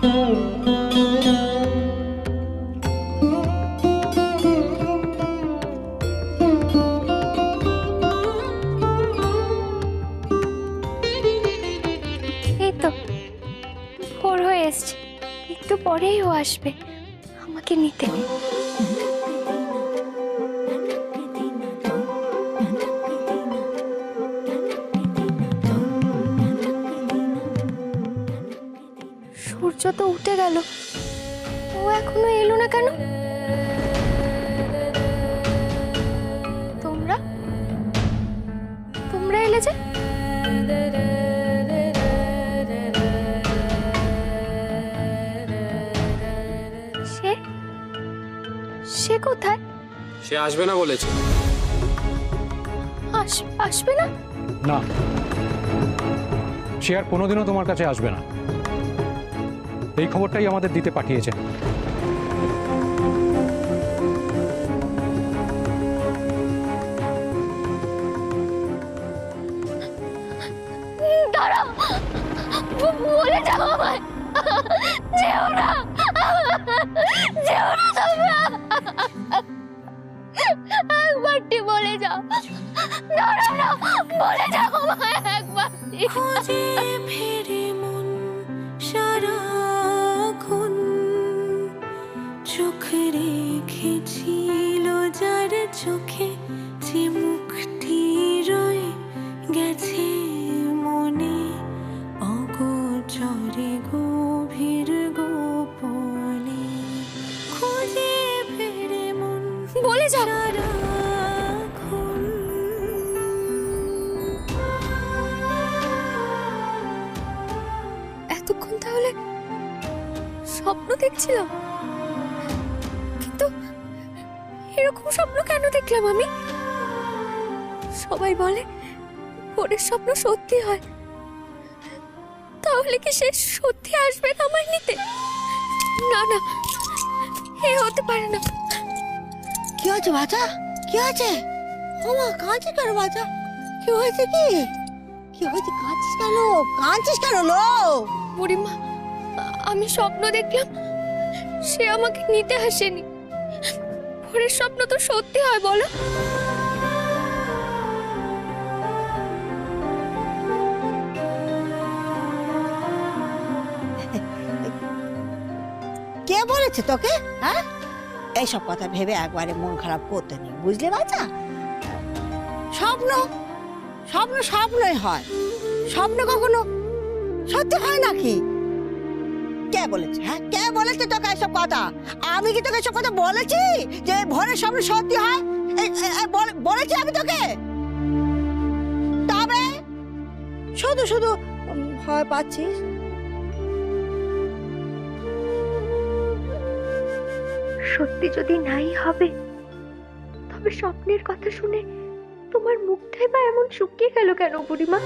এই তো ভোর হয়ে এসছে, একটু পরেই ও আসবে আমাকে নিতে। সূর্য তো উঠে গেল, ও এখনো এলো না কেন? তোমরা তোমরা এলে যে? সে সে কোথায়? সে আসবে না বলেছে। আসবে না? না, সে আর কোনোদিনও তোমার কাছে আসবে না। এই খবরটাই আমাদের দিতে পাঠিয়েছেন। দাঁড়াও, বলে যাও আমায়, যেও না, যেও না তোমরা, একবারটি বলে যাও, দাঁড়াও না, বলে যাও আমায় একবারটি। খোঁজে ফিরে মন সারাক্ষণ, চোখ রেখেছিল যার চোখে, যে মুখটি রয়ে গেছে মনে, অগোচরে গভীর গোপনে। খোঁজে ফিরে মন বলে যাও। সারাক্ষণ। এতক্ষণ তাহলে স্বপ্ন দেখছিলাম, কিন্তু এরকম স্বপ্ন কেন দেখলাম আমি? সবাই বলে ভোরের স্বপ্ন সত্যি হয়, তাহলে কি সে সত্যি আসবে না আমায় নিতে? না না, এ হতে পারে না। কি হয়েছে বাচ্চা? কি হয়েছে? ওমা, কাঁদছিস কেন বাচ্চা? কি হয়েছে? কি হয়েছে? কাঁদছিস কেন? কাঁদছিস কেন লো? বুড়িমা, আমি স্বপ্ন দেখলাম সে আমাকে নিতে আসেনি। ভোরের স্বপ্ন তো সত্যি হয় বলো? কে বলেছে তোকে? হ্যাঁ, এইসব কথা ভেবে একবারে মন খারাপ করতে নেই, বুঝলে বাচ্চা? স্বপ্ন স্বপ্ন স্বপ্নই হয়, স্বপ্ন কখনো সত্যি হয় নাকি? কে বলেছে? হ্যাঁ, কে বলেছে তোকে এসব কথা? আমি কি তোকে এসব কথা বলেছি যে ভোরের স্বপ্ন সত্যি হয়? বলেছি আমি তোকে? তবে শুধু শুধু ভয় পাচ্ছিস। সত্যি যদি নাই হবে, তবে স্বপ্নের কথা শুনে তোমার মুখটাই বা এমন শুকিয়ে গেল কেন বুড়িমা?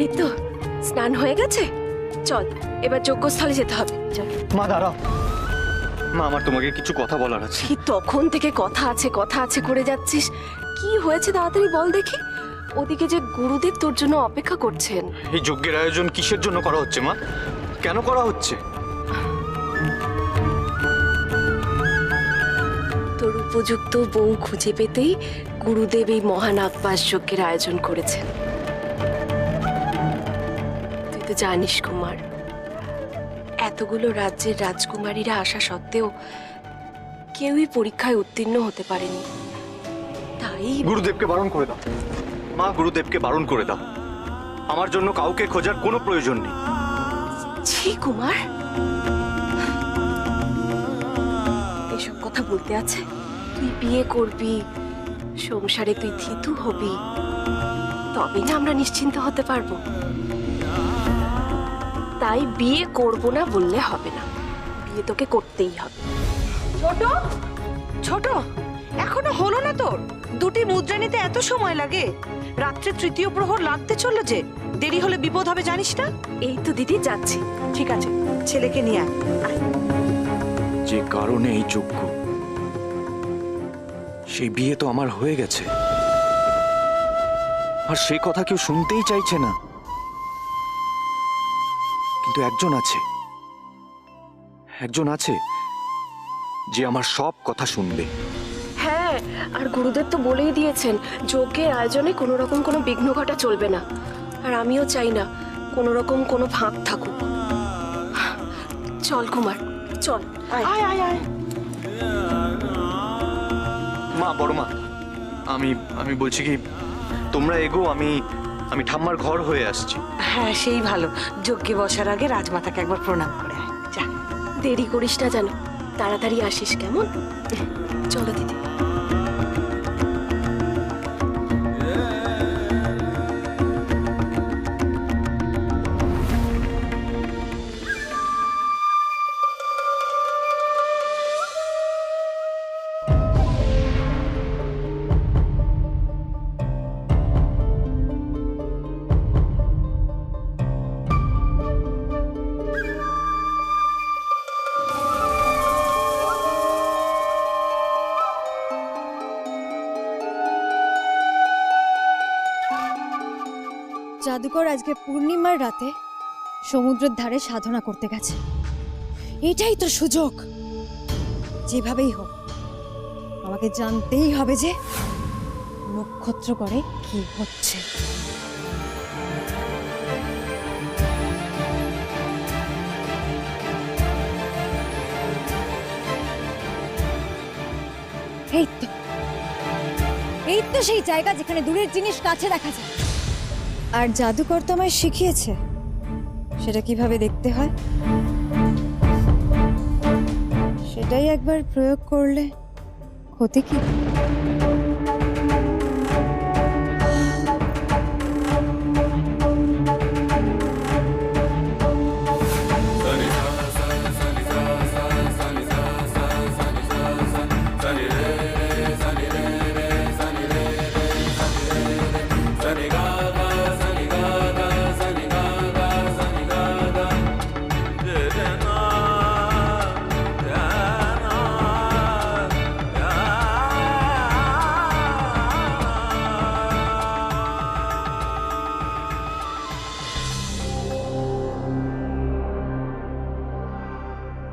এই তো স্নান হয়ে গেছে, চল এবার যজ্ঞস্থলে যেতে হবে। চল। মা দাঁড়াও, মা আমার তোমাকে কিছু কথা বলার আছে। কি তখন থেকে কথা আছে করে যাচ্ছিস? কি হয়েছে তাড়াতাড়ি বল দেখি। ওদিকে যে গুরুদেব তোর জন্য অপেক্ষা করছেন। এই যজ্ঞের আয়োজন কিসের জন্য করা হচ্ছে মা? কেন করা হচ্ছে? তোর উপযুক্ত বউ খুঁজে পেতেই গুরুদেব এই মহান আকবাস যজ্ঞের আয়োজন করেছেন। তুই তো জানিস কুমার, এতগুলো রাজ্যের রাজকুমারীরা আসা সত্ত্বেও কেউই পরীক্ষায় উত্তীর্ণ হতে পারেনি। তাই গুরুদেবকে বারণ করে দাও মা, গুরুদেবকে বারণ করে দাও। আমার জন্য কাউকে খোঁজার কোনো প্রয়োজন নেই। ছি কুমার, এসব কথা বলতে আছে? তুই বিয়ে করবি, সংসারে তুই থিতু হবি, তবেই না আমরা নিশ্চিন্ত হতে পারবো। তাই বিয়ে করব না বললে হবে না, বিয়ে তোকে করতেই হবে। ছোট ছোট, এখনো হলো না তোর? দুটি মুদ্রা নিতে এত সময় লাগে? রাত্রে তৃতীয় প্রহর লাগতে চললো যে, দেরি হলে বিপদ হবে জানিস না? এই তো দিদি যাচ্ছি। ঠিক আছে, ছেলেকে নিয়ে আয়। যে কারণে এই যোগ্য, সেই বিয়ে তো আমার হয়ে গেছে, আর সে কথা কেউ শুনতেই চাইছে না। কিন্তু একজন আছে যে আমার সব কথা শুনবে। হ্যাঁ, আর গুরুদেব তো বলেই দিয়েছেন যজ্ঞের আয়োজনে কোনো রকম কোনো বিঘ্ন ঘটা চলবে না। আর আমিও চাই না কোনো রকম কোনো ফাঁক থাকুক। চল কুমার, চল। আয় আয় আয়। মা, বড় মা, আমি বলছি কি, তোমরা এগো, আমি ঠাম্মার ঘর হয়ে আসছি। হ্যাঁ, সেই ভালো। যজ্ঞে বসার আগে রাজমাতাকে একবার প্রণাম করে আয়, যা। দেরি করিস না যেন, তাড়াতাড়ি আসিস, কেমন? চলো দিদি। জাদুকর আজকে পূর্ণিমার রাতে সমুদ্রের ধারে সাধনা করতে গেছে। এটাই তো সুযোগ। যেভাবেই হোক আমাকে জানতেই হবে যে নক্ষত্র করে কি হচ্ছে। এই তো সেই জায়গা যেখানে দূরের জিনিস কাছে দেখা যায়। আর জাদুকর তো আমায় শিখিয়েছে সেটা কিভাবে দেখতে হয়। সেটাই একবার প্রয়োগ করলে ক্ষতি কি?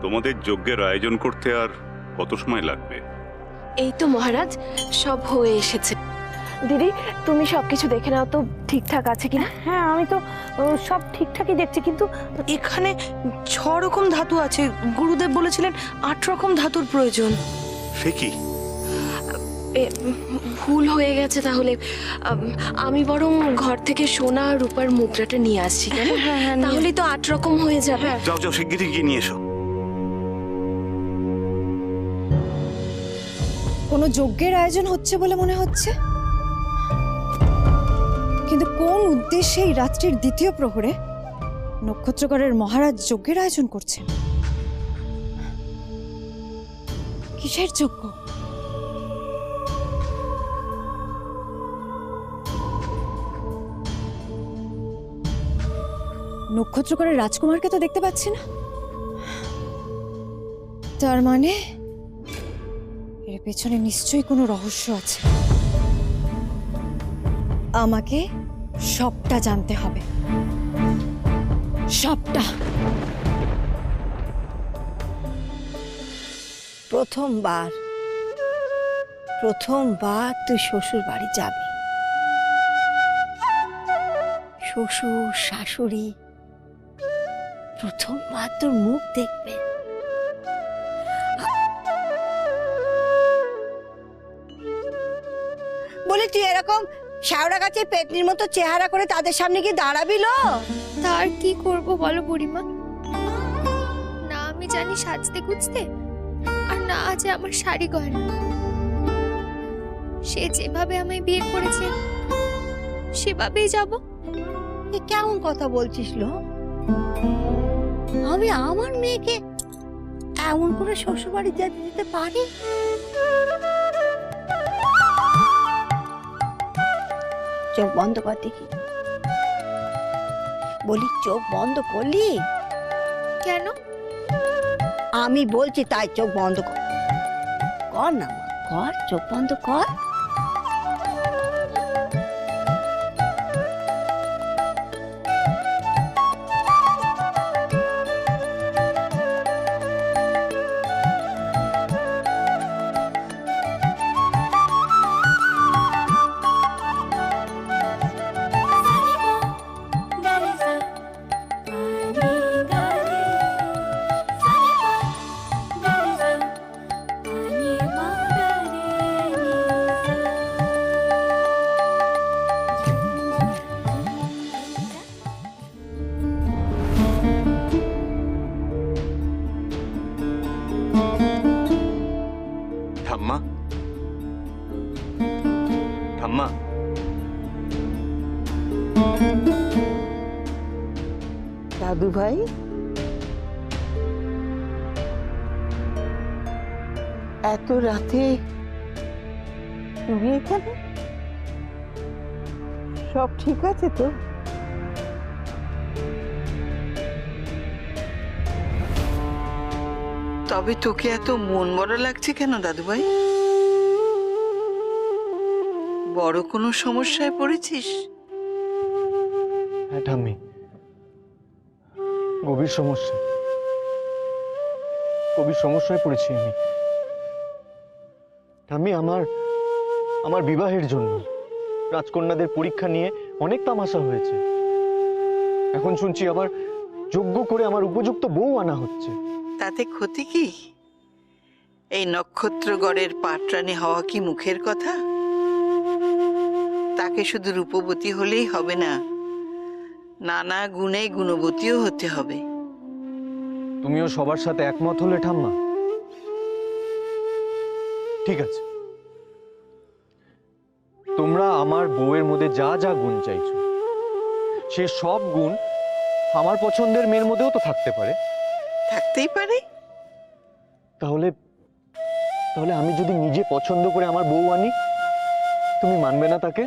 তোমাদের যজ্ঞের আয়োজন করতে আর কত সময় লাগবে? এই তো মহারাজ, সব হয়ে এসেছে। দিদি, তুমি সবকিছু দেখে নাও তো ঠিকঠাক আছে কিনা। হ্যাঁ, আমি তো সব ঠিকঠাকই দেখছি, কিন্তু এখানে 6 রকম ধাতু আছে। গুরুদেব বলেছিলেন 8 রকম ধাতুর প্রয়োজন। সে কি? ভুল হয়ে গেছে তাহলে। আমি বরং ঘর থেকে সোনা আর রূপার মুদ্রাটা নিয়ে আসছি, কেন? তাহলেই তো 8 রকম হয়ে যাবে। যাও যাও, শিগগিরই গিয়ে নিয়ে এসো। কোনো যজ্ঞের আয়োজন হচ্ছে বলে মনে হচ্ছে, কিন্তু কোন উদ্দেশ্যে এই রাত্রির দ্বিতীয় প্রহরে নক্ষত্রকরের মহারাজ যজ্ঞের আয়োজন করছেন? কিসের যজ্ঞ? নক্ষত্রকরের রাজকুমারকে তো দেখতে পাচ্ছি না। তার মানে এর পেছনে নিশ্চয়ই কোনো রহস্য আছে। আমাকে সবটা জানতে হবে, সবটা। প্রথমবার তুই শ্বশুর বাড়ি যাবি। শ্বশুর শাশুড়ি প্রথমবার তোর মুখ দেখবে। বলি, তুই এরকম শ্যাওড়া গাছের পেতনির মতো চেহারা করে তাদের সামনে কি দাঁড়াবি? তার কি করব বলো বুড়িমা? না আমি জানি সাজতে গুজতে, আর না না আছে আমার শাড়ি গয়না। সে যেভাবে আমায় বিয়ে করেছে সেভাবেই যাব। এ কেমন কথা বলছিস লো? আমি আমার মেয়েকে এমন করে শ্বশুর বাড়ি যেতে দিতে পারি? চোখ বন্ধ কর দেখি। বলি চোখ বন্ধ করলি? কেন? আমি বলছি তাই, চোখ বন্ধ কর। কর না মা, কর, চোখ বন্ধ কর। ঠাম্মা, ঠাম্মা, দাদু ভাই, এত রাতে তুমি এখানে? সব ঠিক আছে তো? তবে তোকে এত মন মরা লাগছে কেন দাদু ভাই? বড় কোনো সমস্যায় পড়েছিস? হ্যাঁ ঠাম্মি, গভীর সমস্যায় পড়েছি আমি। ঠাম্মি, আমার বিবাহের জন্য রাজকন্যাদের পরীক্ষা নিয়ে অনেক তামাশা হয়েছে। এখন শুনছি আবার যোগ্য করে আমার উপযুক্ত বউ আনা হচ্ছে। তাতে ক্ষতি কি? এই নক্ষত্রগড়ের পাটরানী হওয়া কি মুখের কথা? তাকে শুধু রূপবতী হলেই হবে না, নানা গুণে গুণবতীও হতে হবে। তুমিও সবার সাথে একমত হলে ঠাম্মা? ঠিক আছে, তোমরা আমার বউয়ের মধ্যে যা যা গুণ চাইছো সে সব গুণ আমার পছন্দের মেয়ের মধ্যেও তো থাকতে পারে। থাকতেই পারে। তাহলে আমি যদি নিজে পছন্দ করে আমার বউ আনি, তুমি মানবে না তাকে?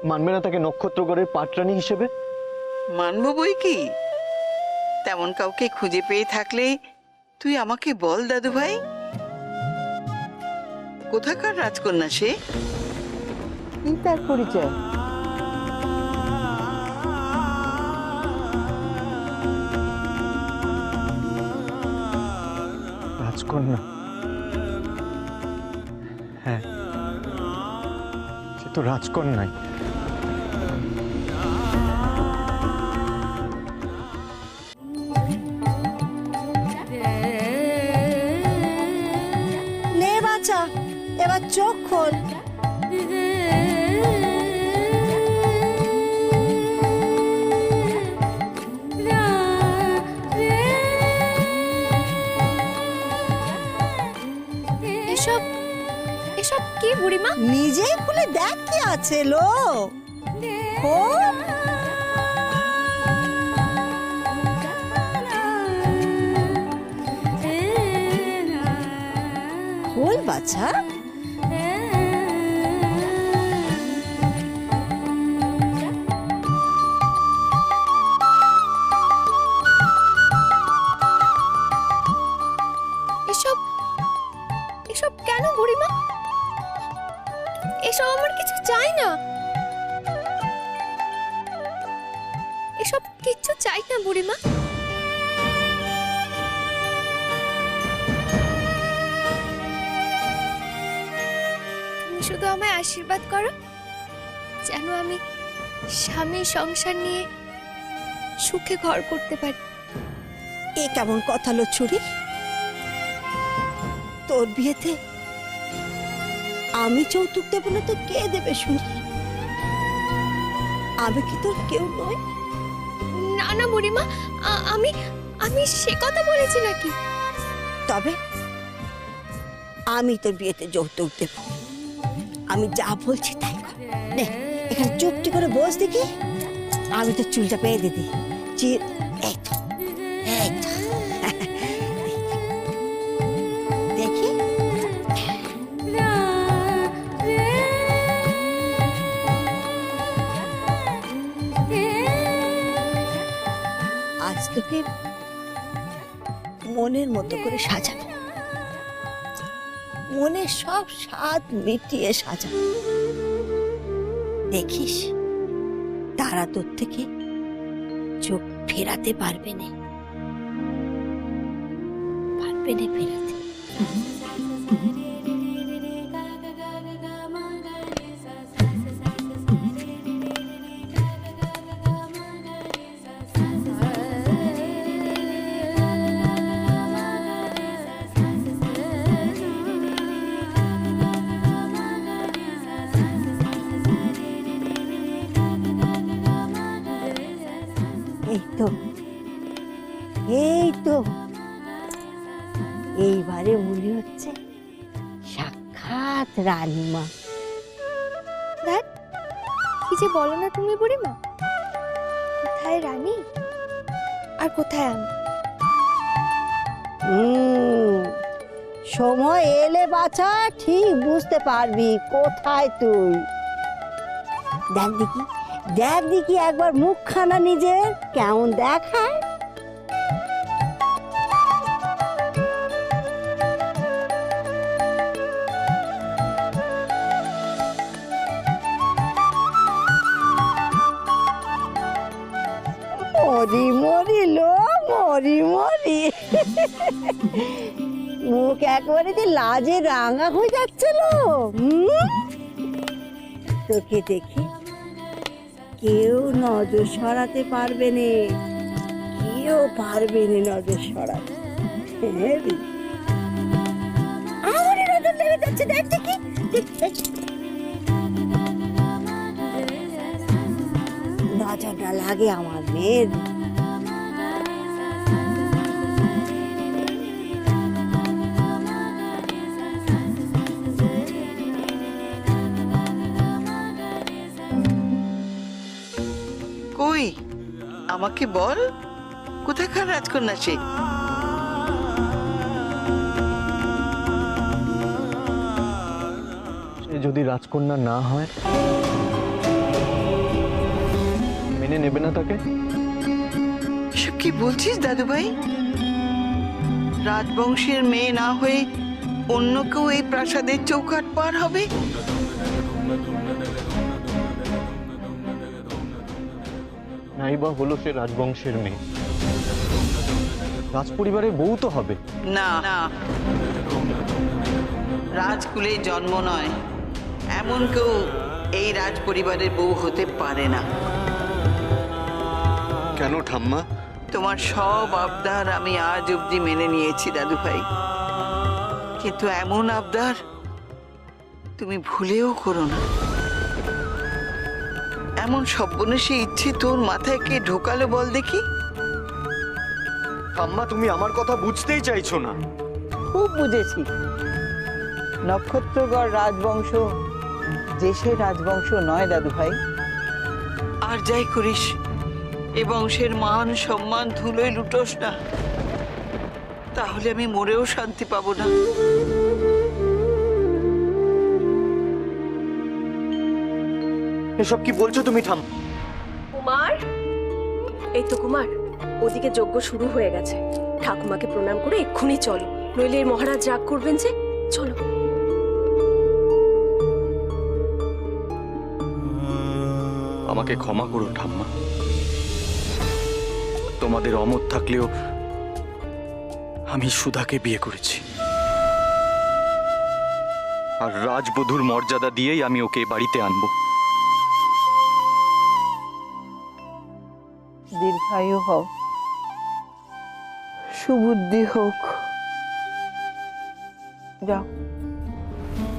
মানবে না তাকে নক্ষত্রগড়ের পাটরানী হিসেবে? মানব বই কি? তেমন কাউকে খুঁজে পেয়ে থাকলে তুই আমাকে বল দাদু ভাই। কোথাকার রাজকন্যা সে? কি তার পরিচয়? রাজকন্যা? হ্যাঁ, সে তো রাজকন্যাই। নে বাচ্চা, এবার চোখ খোল। এসব কি বুড়িমা? নিজেই খুলে দেখ কি আছে লো। খোল। খোল বাচ্চা। এসব কেন বুড়িমা? এসব আমার কিছু চাই না। এসব কিচ্ছু চাই না বুড়িমা। তুমি শুধু আমায় আশীর্বাদ করো যেন আমি স্বামী সংসার নিয়ে সুখে ঘর করতে পারি। এ কেমন কথা লো ছুরি? তোর বিয়েতে আমি যৌতুক দেব না তো কে দেবে শুনি? আমি কি তোর কেউ নই? না না বুড়িমা, আমি সে কথা বলেছি নাকি? তবে আমি তোর বিয়েতে যৌতুক দেব। আমি যা বলছি তাই কর। নে এখানে চুপটি করে বস দেখি, আমি তো চুলটা বেঁধে দিই। এই তো, এই তো। দেখি আজ তোকে মনের মতো করে সাজাবো, মনের সব স্বাদ মিটিয়ে সাজাবো। দেখিস তারা তোর থেকে চোখ ফেরাতে পারবে না, পারবে না ফেরাতে। এই তো, এই তো, এইবারে মনে হচ্ছে সাক্ষাৎ রানীমা। দেখ কি যে বলো না তুমি বুড়িমা, কোথায় রানী আর কোথায় আমি। সময় এলে বাছা ঠিক বুঝতে পারবি কোথায় তুই। দেখ দেখি, দেখ দেখি একবার মুখখানা নিজের কেমন দেখায়। মরি মরি লো, মরি মরি। মুখ একবারে যে লাজে রাঙা হয়ে যাচ্ছিল। তোকে দেখে কেউ নজর সরাতে পারবে না, কেউ পারবে না নজর সরাতে। আমারই নজর লেগে যাচ্ছে, দেখ দেখি। নজরটা লাগে আমার মেয়ের। কই আমাকে বল, কোথাকার রাজকন্যা সে? সে যদি রাজকন্যা না হয়, মেনে নেবে না তাকে? এসব কি বলছিস দাদু ভাই? রাজবংশের মেয়ে না হয়ে অন্য কেউ এই প্রাসাদের চৌকাঠ পার হবে? নাই বা হলো সে রাজবংশের মেয়ে, রাজপরিবারের বউ তো হবে। না না, রাজকুলে জন্ম নয় এমন কেউ এই রাজ পরিবারের বউ হতে পারে না। কেন ঠাম্মা? তোমার সব আবদার আমি আজ অবধি মেনে নিয়েছি দাদু ভাই, কিন্তু এমন আবদার তুমি ভুলেও করো না। এমন সর্বনেশে ইচ্ছে তোর মাথায় কে ঢোকালো বল দেখি? ঠাম্মা, তুমি আমার কথা বুঝতেই চাইছো না। খুব বুঝেছি। নক্ষত্রগড় রাজবংশ যে সে রাজবংশ নয় দাদু ভাই। আর যাই করিস এ বংশের মান সম্মান ধুলোয় লুটোস না, তাহলে আমি মরেও শান্তি পাবো না। এসব কি বলছো তুমি ঠাম্মা? কুমার, এই তো কুমার, ওদিকে যজ্ঞ শুরু হয়ে গেছে। ঠাকুমাকে প্রণাম করে এক্ষুনি চলো, নইলে এই মহারাজ রাগ করবেন যে। চলো। আমাকে ক্ষমা করো ঠাম্মা, তোমাদের অমত থাকলেও আমি সুধাকে বিয়ে করেছি, আর রাজবধূর মর্যাদা দিয়েই আমি ওকে বাড়িতে আনবো। দীর্ঘায়ু হোক, সুবুদ্ধি হোক। যাও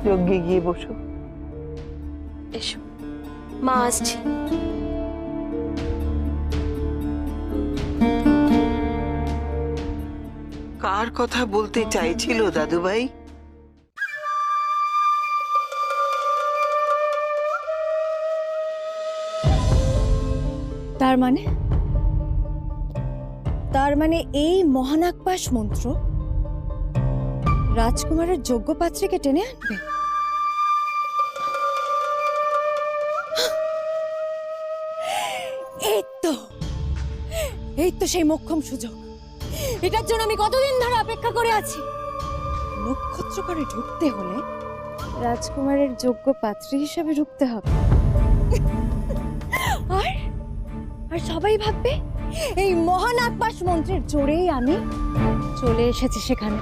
যজ্ঞে গিয়ে বসো। এসো, মা আসছি। কার কথা বলতে চাইছিল দাদু ভাই? তার মানে এই মহানাগপাশ মন্ত্র রাজকুমারের যোগ্য পাত্রীকে টেনে আনবে। এই তো সেই মোক্ষম সুযোগ। এটার জন্য আমি কতদিন ধরে অপেক্ষা করে আছি। নক্ষত্র করে ঢুকতে হলে রাজকুমারের যোগ্য পাত্রী হিসেবে ঢুকতে হবে। আর সবাই ভাববে এই মহানাগপাশ মন্ত্রের জোরেই আমি চলে এসেছি সেখানে।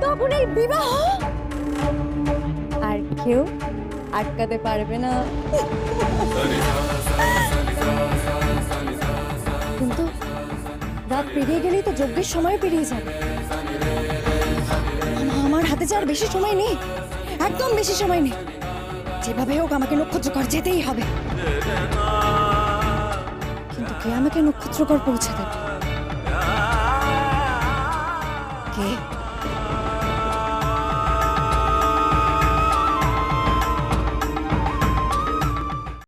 তখন এই বিবাহ আর কেউ আটকাতে পারবে না। কিন্তু রাত পেরিয়ে গেলেই তো যজ্ঞের সময় পেরিয়ে যাবে। আমার হাতে যে আর বেশি সময় নেই, একদম বেশি সময় নেই। যেভাবে হোক আমাকে নক্ষত্রকর যেতেই হবে। কিন্তু কে আমাকে নক্ষত্রকর পৌঁছে দেবে?